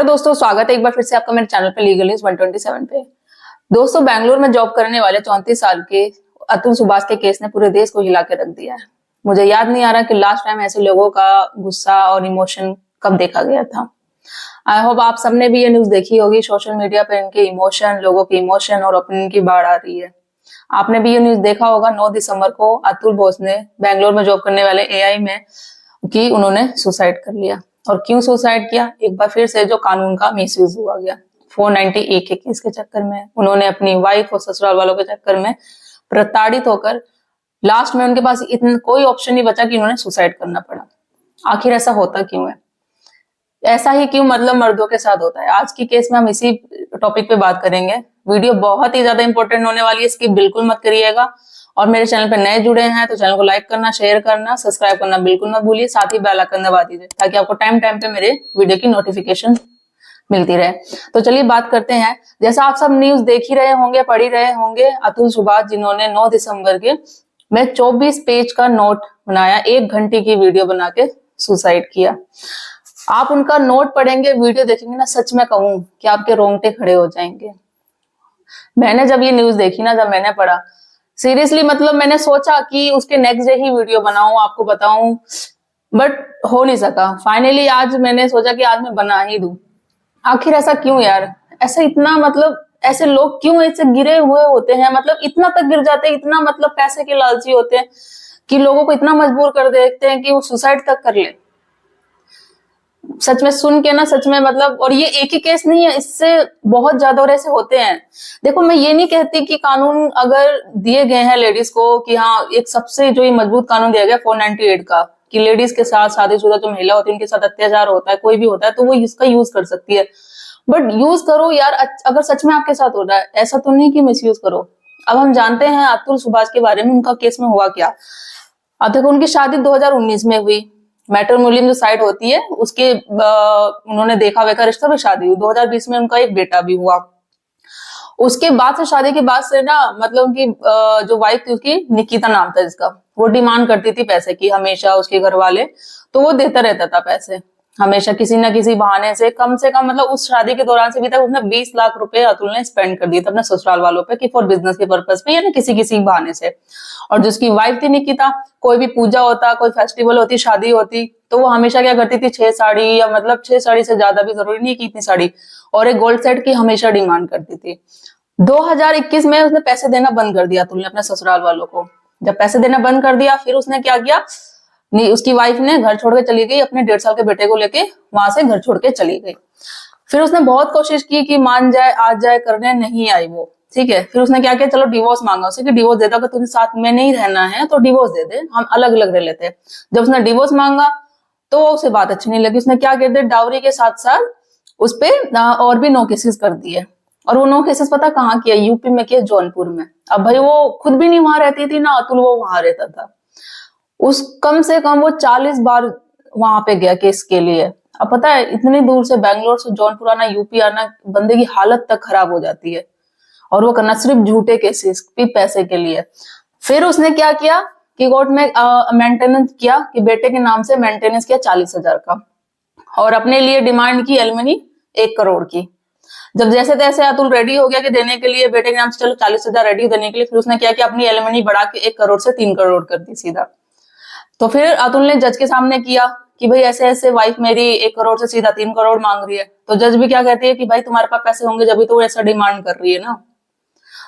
Hello दोस्तों, स्वागत है एक बार फिर से आपका मेरे चैनल पे लीगल न्यूज 127 पे। दोस्तों, बेंगलुरु में जॉब करने वाले 34 साल के अतुल सुभाष के केस ने पूरे देश को हिला के रख दिया है। मुझे याद नहीं आ रहा कि लास्ट टाइम ऐसे लोगों का गुस्सा और इमोशन कब देखा गया था। आई होप आप सबने भी ये न्यूज देखी होगी। सोशल मीडिया पे इनके इमोशन, लोगों के इमोशन और ओपिनियन की बाढ़ आ रही है। आपने भी ये न्यूज देखा होगा। 9 दिसंबर को अतुल बोस ने बेंगलोर में जॉब करने वाले एआई में कि उन्होंने सुसाइड कर लिया। और क्यों सुसाइड किया? एक बार फिर से जो कानून का मिसयूज हुआ गया। 490A के केस के चक्कर में उन्होंने अपनी वाइफ और ससुराल वालों के चक्कर में प्रताड़ित होकर लास्ट में उनके पास इतना कोई ऑप्शन नहीं बचा कि उन्होंने सुसाइड करना पड़ा। आखिर ऐसा होता क्यों है? ऐसा ही क्यों मतलब मर्दों के साथ होता है? आज की केस में हम इसी टॉपिक पे बात करेंगे। वीडियो बहुत ही ज्यादा इंपॉर्टेंट होने वाली है, इसकी बिल्कुल मत करिएगा। और मेरे चैनल पे नए जुड़े हैं तो चैनल को लाइक करना, शेयर करना, सब्सक्राइब करना बिल्कुल मत भूलिए। साथ ही बेल आइकन दबा दीजिए ताकि आपको टाइम टाइम पे मेरे वीडियो की नोटिफिकेशन मिलती रहे। तो चलिए बात करते हैं। जैसा आप सब न्यूज देख ही रहे होंगे, पढ़ ही रहे होंगे, अतुल सुभाष जिन्होंने 9 दिसंबर के में 24 पेज का नोट बनाया, 1 घंटे की वीडियो बना के सुसाइड किया। आप उनका नोट पढ़ेंगे, वीडियो देखेंगे ना, सच में कहूं कि आपके रोंगटे खड़े हो जाएंगे। मैंने जब ये न्यूज देखी ना, जब मैंने पढ़ा, सीरियसली मतलब मैंने सोचा कि उसके नेक्स्ट डे ही वीडियो बनाऊं, आपको बताऊं, बट हो नहीं सका। फाइनली आज मैंने सोचा कि आज मैं बना ही दूं। आखिर ऐसा क्यों यार? ऐसा इतना मतलब ऐसे लोग क्यों ऐसे गिरे हुए होते हैं? मतलब इतना तक गिर जाते हैं, इतना मतलब पैसे के लालची होते हैं कि लोगों को इतना मजबूर कर देते हैं कि वो सुसाइड तक कर ले। सच में सुन के ना, सच में मतलब, और ये एक ही केस नहीं है, इससे बहुत ज्यादा और ऐसे होते हैं। देखो, मैं ये नहीं कहती कि कानून अगर दिए गए हैं लेडीज को कि हाँ, एक सबसे जो ये मजबूत कानून दिया गया 498 का कि लेडीज के साथ, शादीशुदा जो महिला होती है उनके साथ अत्याचार होता है, कोई भी होता है तो वो इसका यूज कर सकती है। बट यूज करो यार, अगर सच में आपके साथ हो रहा है, ऐसा तो नहीं कि मिस यूज करो। अब हम जानते हैं अतुल सुभाष के बारे में, उनका केस में हुआ क्या। अब देखो, उनकी शादी 2019 में हुई। मैट्रिमोनियल जो साइट होती है उसके उन्होंने देखा वेखा रिश्ता पे शादी हुई। 2020 में उनका एक बेटा भी हुआ। उसके बाद से, शादी के बाद से ना, मतलब उनकी जो वाइफ थी उसकी, निकिता नाम था जिसका, वो डिमांड करती थी पैसे की हमेशा। उसके घर वाले तो वो देता रहता था पैसे हमेशा, किसी ना किसी बहाने से कम मतलब उस शादी के दौरान से भी तक उसने 20 लाख रुपए अतुल ने स्पेंड कर दिए थे अपने ससुराल वालों पे कि फॉर बिजनेस के पर्पज पे, या ना किसी बहाने से। और जिसकी वाइफ थी निकिता, कोई भी पूजा होता, कोई फेस्टिवल होती, शादी होती, तो वो हमेशा क्या करती थी, 6 साड़ी, या मतलब 6 साड़ी से ज्यादा भी जरूरी नहीं कि इतनी साड़ी, और एक गोल्ड सेट की हमेशा डिमांड करती थी। 2021 में उसने पैसे देना बंद कर दिया अतुल ने अपने ससुराल वालों को। जब पैसे देना बंद कर दिया, फिर उसने क्या किया, उसकी वाइफ ने घर छोड़ के चली गई, अपने 1.5 साल के बेटे को लेके वहां से घर छोड़ के चली गई। फिर उसने बहुत कोशिश की कि मान जाए, आ जाए करने, नहीं आई वो। ठीक है, फिर उसने क्या किया, चलो डिवोर्स मांगा उससे कि डिवोर्स दे दो, अगर तुझे साथ में नहीं रहना है तो डिवोर्स दे दे, हम अलग अलग रह लेते हैं। जब उसने डिवोर्स मांगा तो उसे बात अच्छी नहीं लगी। उसने क्या कर दिया, डाउरी के साथ साथ उस पर और भी 9 केसेस कर दिए। और वो 9 केसेस पता कहाँ किया? यूपी में किया, जौनपुर में। अब भाई वो खुद भी नहीं वहां रहती थी ना अतुल, वो वहां रहता था। उस कम से कम वो 40 बार वहां पे गया केस के लिए। अब पता है, इतनी दूर से बेंगलोर से जौनपुर आना, यूपी आना, बंदे की हालत तक खराब हो जाती है। और वो करना सिर्फ झूठे केसेस भी पैसे के लिए। फिर उसने क्या किया कि कोर्ट में मेंटेनेंस किया, कि बेटे के नाम से मेंटेनेंस किया 40,000 का, और अपने लिए डिमांड की एलिमनी 1 करोड़ की। जब जैसे तैसे अतुल रेडी हो गया कि देने के लिए बेटे के नाम से, चलो 40,000 रेडी देने के लिए, फिर उसने क्या किया, अपनी एलिमनी बढ़ा के 1 करोड़ से 3 करोड़ कर दी सीधा। तो फिर अतुल ने जज के सामने किया कि भाई ऐसे ऐसे वाइफ मेरी 1 करोड़ से सीधा 3 करोड़ मांग रही है। तो जज भी क्या कहती है कि भाई तुम्हारे पास पैसे होंगे जब भी तो वो ऐसा डिमांड कर रही है ना।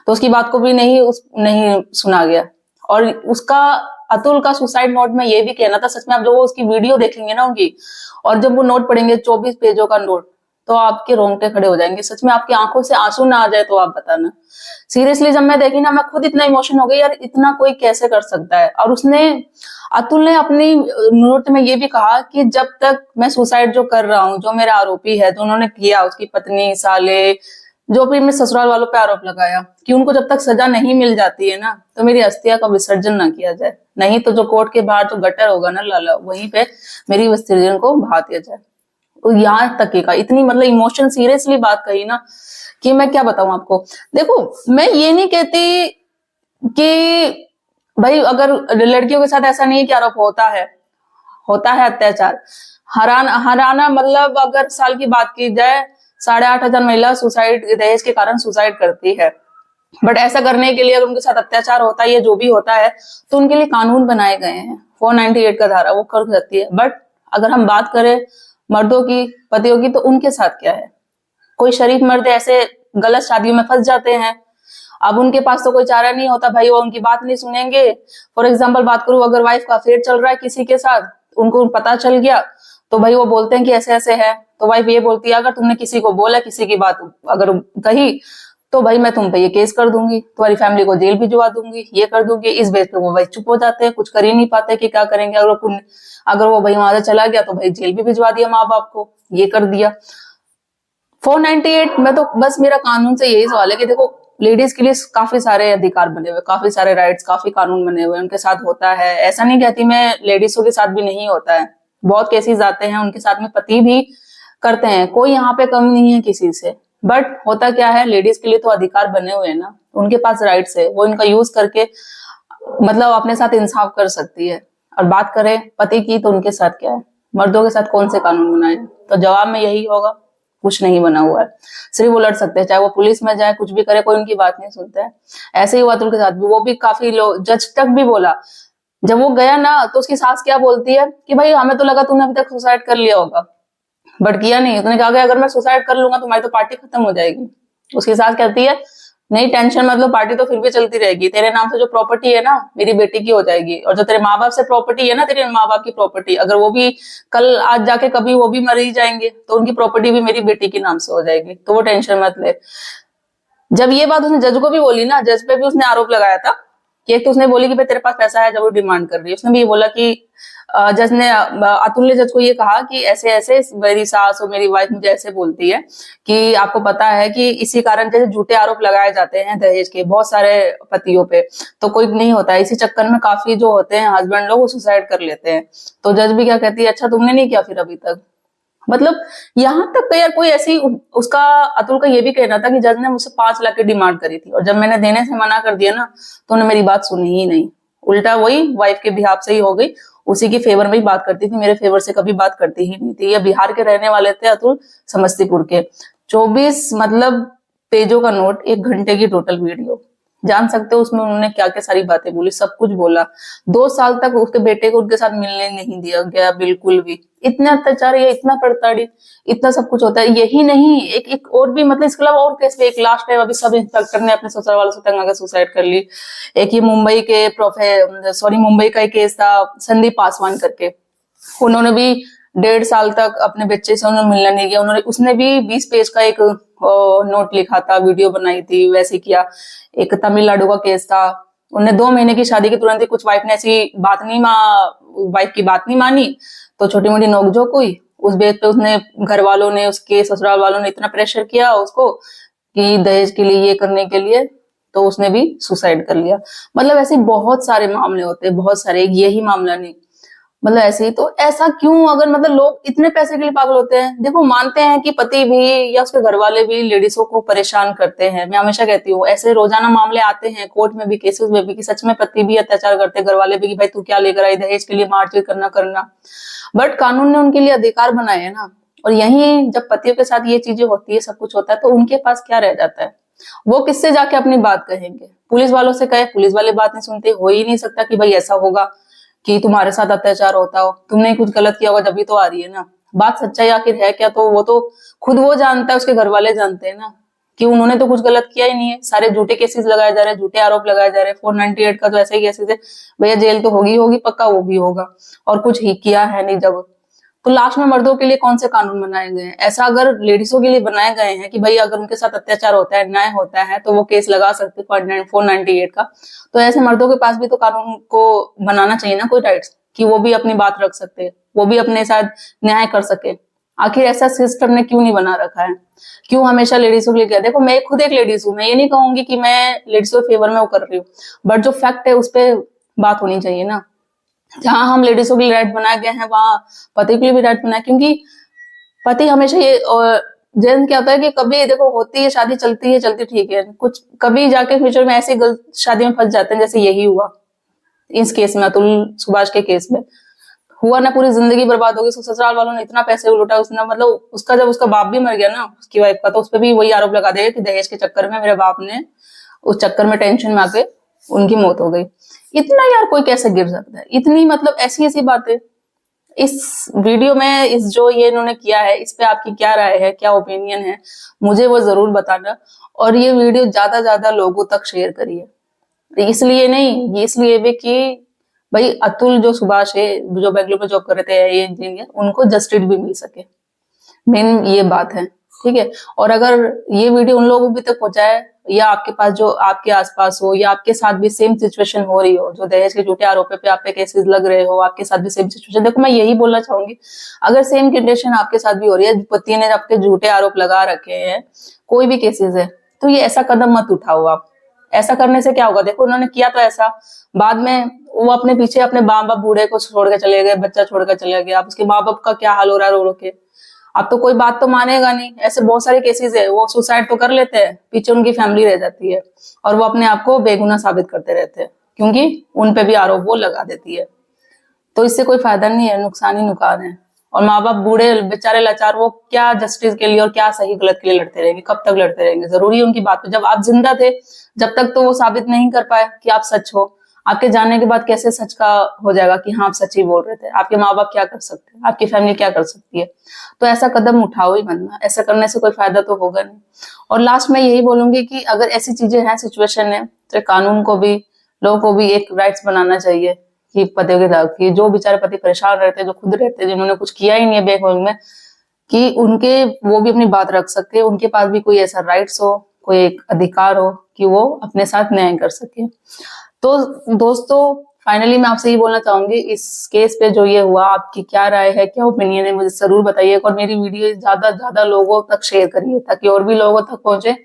तो उसकी बात को भी नहीं सुना गया। और उसका, अतुल का सुसाइड नोट में ये भी कहना था, सच में आप जो उसकी वीडियो देखेंगे ना उनकी, और जब वो नोट पढ़ेंगे 24 पेजों का नोट, तो आपके रोंगटे खड़े हो जाएंगे। सच में आपकी आंखों से आंसू ना आ जाए तो आप बताना। सीरियसली जब मैं देखी ना, मैं खुद इतना इमोशन हो गई यार, इतना कोई कैसे कर सकता है। और अतुल ने अपनी नोट में ये भी कहा कि जब तक मैं सुसाइड जो कर रहा हूँ, जो मेरा आरोपी है, जो उन्होंने किया, उसकी पत्नी, साले, जो भी मेरे ससुराल वालों पे आरोप लगाया, कि उनको जब तक सजा नहीं मिल जाती है ना, तो मेरी अस्थिया का विसर्जन ना किया जाए। नहीं तो जो कोर्ट के बाहर जो गटर होगा ना लाला, वहीं पे मेरी विसर्जन को बहा दिया जाए। तो यहाँ तक का इतनी मतलब इमोशन सीरियसली बात कही ना, कि मैं क्या बताऊं आपको। देखो, मैं ये नहीं कहती कि भाई अगर लड़कियों के साथ ऐसा नहीं है कि आरोप होता है अत्याचार। हराना मतलब अगर साल की बात की जाए 8,500 महिला सुसाइड, दहेज के कारण सुसाइड करती है। बट ऐसा करने के लिए अगर उनके साथ अत्याचार होता है या जो भी होता है तो उनके लिए कानून बनाए गए हैं, 498 का धारा वो कर सकती है। बट अगर हम बात करें मर्दों की, पतियों की, तो उनके साथ क्या है? कोई शरीफ मर्द ऐसे गलत शादियों में फंस जाते हैं, अब उनके पास तो कोई चारा नहीं होता भाई, वो उनकी बात नहीं सुनेंगे। फॉर एग्जाम्पल बात करूं, अगर वाइफ का अफेयर चल रहा है किसी के साथ, उनको पता चल गया तो भाई वो बोलते हैं कि ऐसे ऐसे है, तो वाइफ ये बोलती है अगर तुमने किसी को बोला, किसी की बात अगर कही तो भाई मैं तुम पे ये केस कर दूंगी, तुम्हारी फैमिली को जेल भिजवा दूंगी, ये कर दूंगी। इस बेस पे वो भाई चुप हो जाते हैं, कुछ कर ही नहीं पाते कि क्या करेंगे। अगर वो भाई वहां से चला गया तो भाई जेल भी भिजवा दिया माँ बाप को, ये कर दिया। 498 में तो बस मेरा कानून से यही सवाल है कि देखो लेडीज के लिए काफी सारे अधिकार बने हुए, काफी सारे राइट्स, काफी कानून बने हुए, उनके साथ होता है। ऐसा नहीं कहती मैं लेडीजों के साथ भी नहीं होता है, बहुत केसेस आते हैं उनके साथ में पति भी करते हैं, कोई यहाँ पे कम नहीं है किसी से। बट होता क्या है, लेडीज के लिए तो अधिकार बने हुए हैं ना, उनके पास राइट्स है, वो इनका यूज करके मतलब अपने साथ इंसाफ कर सकती है। और बात करें पति की तो उनके साथ क्या है, मर्दों के साथ कौन से कानून बनाए? तो जवाब में यही होगा, कुछ नहीं बना हुआ है। सिर्फ वो लड़ सकते हैं, चाहे वो पुलिस में जाए, कुछ भी करे, कोई उनकी बात नहीं सुनता है। ऐसे ही हुआ अतुल के साथ भी, वो भी काफी लोग, जज तक भी बोला। जब वो गया ना तो उसकी सास क्या बोलती है कि भाई हमें तो लगा तूने अभी तक सुसाइड कर लिया होगा, बट किया नहीं। उसने कहा कि अगर मैं सुसाइड कर लूंगा तुम्हारी तो पार्टी खत्म हो जाएगी। उसके साथ कहती है नहीं टेंशन मतलब पार्टी तो फिर भी चलती रहेगी, तेरे नाम से जो प्रॉपर्टी है ना मेरी बेटी की हो जाएगी, और जो तेरे माँ बाप से प्रॉपर्टी है ना, तेरे माँ बाप की प्रॉपर्टी, अगर वो भी कल आज जाके कभी वो भी मर ही जाएंगे तो उनकी प्रॉपर्टी भी मेरी बेटी के नाम से हो जाएगी, तो वो टेंशन मत ले। जब ये बात उसने जज को भी बोली ना, जज पे भी उसने आरोप लगाया था कि एक तो उसने बोली कि भाई तेरे पास पैसा है, जब वो डिमांड कर रही है, उसने भी ये बोला कि जज ने, अतुल ने जज को ये कहा कि ऐसे ऐसे मेरी सास और मेरी वाइफ मुझे ऐसे बोलती है कि आपको पता है कि इसी कारण जैसे झूठे आरोप लगाए जाते हैं दहेज के बहुत सारे पतियों पे, तो कोई नहीं होता है, इसी चक्कर में काफी जो होते हैं हस्बैंड लोग वो सुसाइड कर लेते हैं। तो जज भी क्या कहती है, अच्छा तुमने नहीं किया फिर अभी तक? मतलब यहाँ तक यार कोई ऐसी, उसका अतुल का ये भी कहना था कि जज ने मुझसे 5 लाख की डिमांड करी थी और जब मैंने देने से मना कर दिया ना तो उन्होंने मेरी बात सुनी ही नहीं, उल्टा वही वाइफ के बिहाफ से ही हो गई, उसी की फेवर में ही बात करती थी, मेरे फेवर से कभी बात करती ही नहीं थी। ये बिहार के रहने वाले थे अतुल, समस्तीपुर के। 24 मतलब पेजों का नोट, 1 घंटे की टोटल वीडियो, जान सकते हो उसमें उन्होंने क्या क्या सारी बातें बोली, सब कुछ बोला। 2 साल तक उसके बेटे को उनके साथ मिलने नहीं दिया गया बिल्कुल भी। इतना अत्याचार, ये इतना प्रताड़ित, इतना सब कुछ होता है। यही नहीं, एक और भी, मतलब इसके अलावा और केस भी, एक लास्ट टाइम अभी सब इंस्पेक्टर ने अपने ससुराल वालों से तंग आकर सुसाइड कर ली। एक ये मुंबई के मुंबई का एक केस था संदीप पासवान करके, उन्होंने भी 1.5 साल तक अपने बच्चे से उन्होंने मिलना नहीं किया। उसने भी 20 पेज का एक नोट लिखा था, वीडियो बनाई थी, वैसे किया। एक तमिलनाडु का केस था, उन्हें 2 महीने की शादी के तुरंत ही कुछ वाइफ ने ऐसी वाइफ की बात नहीं मानी तो छोटी मोटी नोकझोंक हुई, उस बेस पे उसने घर वालों ने, उसके ससुराल वालों ने इतना प्रेशर किया उसको कि दहेज के लिए, ये करने के लिए, तो उसने भी सुसाइड कर लिया। मतलब ऐसे बहुत सारे मामले होते हैं, बहुत सारे, यही मामला नहीं, मतलब ऐसे ही। तो ऐसा क्यों, अगर मतलब लोग इतने पैसे के लिए पागल होते हैं? देखो मानते हैं कि पति भी या उसके घर वाले भी लेडीजों को परेशान करते हैं, मैं हमेशा कहती हूँ ऐसे रोजाना मामले आते हैं कोर्ट में भी, केसेस में भी, कि सच में पति भी अत्याचार करते हैं, घर वाले भी कि भाई तू क्या लेकर आई, दहेज के लिए मारपीट करना। बट कानून ने उनके लिए अधिकार बनाए है ना। और यही जब पतियों के साथ ये चीजें होती है, सब कुछ होता है, तो उनके पास क्या रह जाता है? वो किससे जाके अपनी बात कहेंगे? पुलिस वालों से कहे, पुलिस वाले बात नहीं सुनते। हो ही नहीं सकता कि भाई ऐसा होगा कि तुम्हारे साथ अत्याचार होता हो, तुमने कुछ गलत किया होगा जब भी तो आ रही है ना। बात सच्चाई आखिर है क्या, तो वो तो खुद वो जानता है, उसके घर वाले जानते हैं ना कि उन्होंने तो कुछ गलत किया ही नहीं है। सारे झूठे केसेस लगाए जा रहे हैं, झूठे आरोप लगाए जा रहे हैं। 498 का तो ऐसा ही केसेस है, भैया जेल तो होगी पक्का, वो भी होगा, और कुछ ही किया है नहीं जब। तो लास्ट में मर्दों के लिए कौन से कानून बनाए गए हैं? ऐसा अगर लेडीजों के लिए बनाए गए हैं कि भाई अगर उनके साथ अत्याचार होता है, अन्याय होता है, तो वो केस लगा सकते 498 का, तो ऐसे मर्दों के पास भी तो कानून को बनाना चाहिए ना कोई राइट्स, कि वो भी अपनी बात रख सकते, वो भी अपने साथ न्याय कर सके। आखिर ऐसा सिस्टम ने क्यों नहीं बना रखा है? क्यों हमेशा लेडीजों के लिए? देखो मैं खुद एक लेडीज हूँ, मैं ये नहीं कहूंगी कि मैं लेडीजों के फेवर में वो कर रही हूँ, बट जो फैक्ट है उस पर बात होनी चाहिए ना। जहां हम लेडीजों के लिए राइट बनाए गए हैं, वहां पति के लिए भी राइट बनाए, क्योंकि पति हमेशा ये, जेंट्स क्या होता है कि कभी देखो होती है शादी, चलती ठीक है, कुछ कभी जाके फ्यूचर में ऐसी गलत शादी में फंस जाते हैं, जैसे यही हुआ इस केस में, अतुल सुभाष के केस में हुआ ना, पूरी जिंदगी बर्बाद हो गई। उसको ससुराल वालों ने इतना पैसे लूटा, उसने मतलब उसका जब उसका बाप भी मर गया ना उसकी वाइफ का, तो उस पर भी वही आरोप लगा देगा कि दहेज के चक्कर में मेरे बाप ने, उस चक्कर में टेंशन में आके उनकी मौत हो गई। इतना यार कोई कैसे गिर सकता है, इतनी मतलब ऐसी ऐसी बातें। इस वीडियो में इस जो ये इन्होंने किया है, इस पे आपकी क्या राय है, क्या ओपिनियन है, मुझे वो जरूर बताना। और ये वीडियो ज्यादा ज्यादा लोगों तक शेयर करिए। इसलिए नहीं, ये इसलिए भी कि भाई अतुल जो सुभाष है, जो बेंगलुरु में जॉब कर रहे थे ये इंजीनियर, उनको जस्टिस भी मिल सके, मेन ये बात है। ठीक है, और अगर ये वीडियो उन लोगों भी तक पहुंचाए, या आपके पास जो आपके आसपास हो, या आपके साथ भी सेम सिचुएशन हो रही हो, जो दहेज के झूठे आरोप पे आप पे केसेस लग रहे हो, आपके साथ भी सेम सिचुएशन, देखो मैं यही बोलना चाहूंगी, अगर सेम कंडीशन आपके साथ भी हो रही है, पति ने आपके झूठे आरोप लगा रखे हैं, कोई भी केसेस है, तो ये ऐसा कदम मत उठाओ आप। ऐसा करने से क्या होगा, देखो उन्होंने किया तो ऐसा, बाद में वो अपने पीछे अपने माँ बाप बूढ़े को छोड़ के चले गए, बच्चा छोड़ कर चले गए, अब उसके माँ बाप का क्या हाल हो रहा है रो रो के। अब तो कोई बात तो मानेगा नहीं। ऐसे बहुत सारे केसेस है, वो सुसाइड तो कर लेते हैं, पीछे उनकी फैमिली रह जाती है, और वो अपने आप को बेगुनाह साबित करते रहते हैं, क्योंकि उन पे भी आरोप वो लगा देती है। तो इससे कोई फायदा नहीं है, नुकसान ही नुकसान है। और माँ बाप बूढ़े बेचारे लाचार, वो क्या जस्टिस के लिए और क्या सही गलत के लिए लड़ते रहेंगे, कब तक लड़ते रहेंगे। जरूरी है उनकी बात पे, जब आप जिंदा थे जब तक तो वो साबित नहीं कर पाए कि आप सच हो, आपके जाने के बाद कैसे सच का हो जाएगा कि हाँ आप सच ही बोल रहे थे। आपके माँ बाप क्या कर सकते हैं, आपकी फैमिली क्या कर सकती है। तो ऐसा कदम उठाओ ही मत ना, ऐसा करने से कोई फायदा तो होगा नहीं। और लास्ट में यही बोलूंगी कि अगर ऐसी चीजें हैं, सिचुएशन है, तो कानून को भी, लोगों को भी एक राइट्स बनाना चाहिए कि पति के साथ, कि जो बेचारे पति परेशान रहते हैं, जो खुद रहते हैं, जिन्होंने कुछ किया ही नहीं है बैक में, कि उनके वो भी अपनी बात रख सके, उनके पास भी कोई ऐसा राइट्स हो, कोई एक अधिकार हो कि वो अपने साथ न्याय कर सके। तो दोस्तों फाइनली मैं आपसे ये बोलना चाहूंगी, इस केस पे जो ये हुआ, आपकी क्या राय है, क्या ओपिनियन है, मुझे जरूर बताइए। और मेरी वीडियो ज्यादा ज्यादा लोगों तक शेयर करिए, ताकि और भी लोगों तक पहुंचे,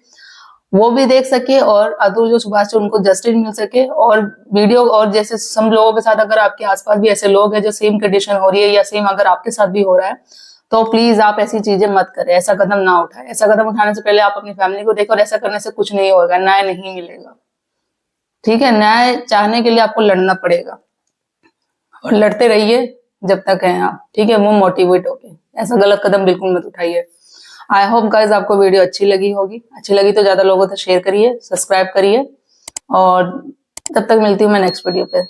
वो भी देख सके, और अतुल जो सुभाष है उनको जस्टिस मिल सके। और वीडियो, और जैसे सब लोगों के साथ अगर आपके आसपास भी ऐसे लोग हैं जो सेम कंडीशन हो रही है, या सेम अगर आपके साथ भी हो रहा है, तो प्लीज आप ऐसी चीजें मत करें, ऐसा कदम ना उठाएं। ऐसा कदम उठाने से पहले आप अपनी फैमिली को देखो, और ऐसा करने से कुछ नहीं होगा, न्याय नहीं मिलेगा। ठीक है, न्याय चाहने के लिए आपको लड़ना पड़ेगा, और लड़ते रहिए जब तक हैं आप। ठीक है, मुंह मोटिवेट होके ऐसा गलत कदम बिल्कुल मत उठाइए। आई होप गाइज आपको वीडियो अच्छी लगी होगी। अच्छी लगी तो ज्यादा लोगों तक शेयर करिए, सब्सक्राइब करिए, और तब तक मिलती हूँ मैं नेक्स्ट वीडियो पे।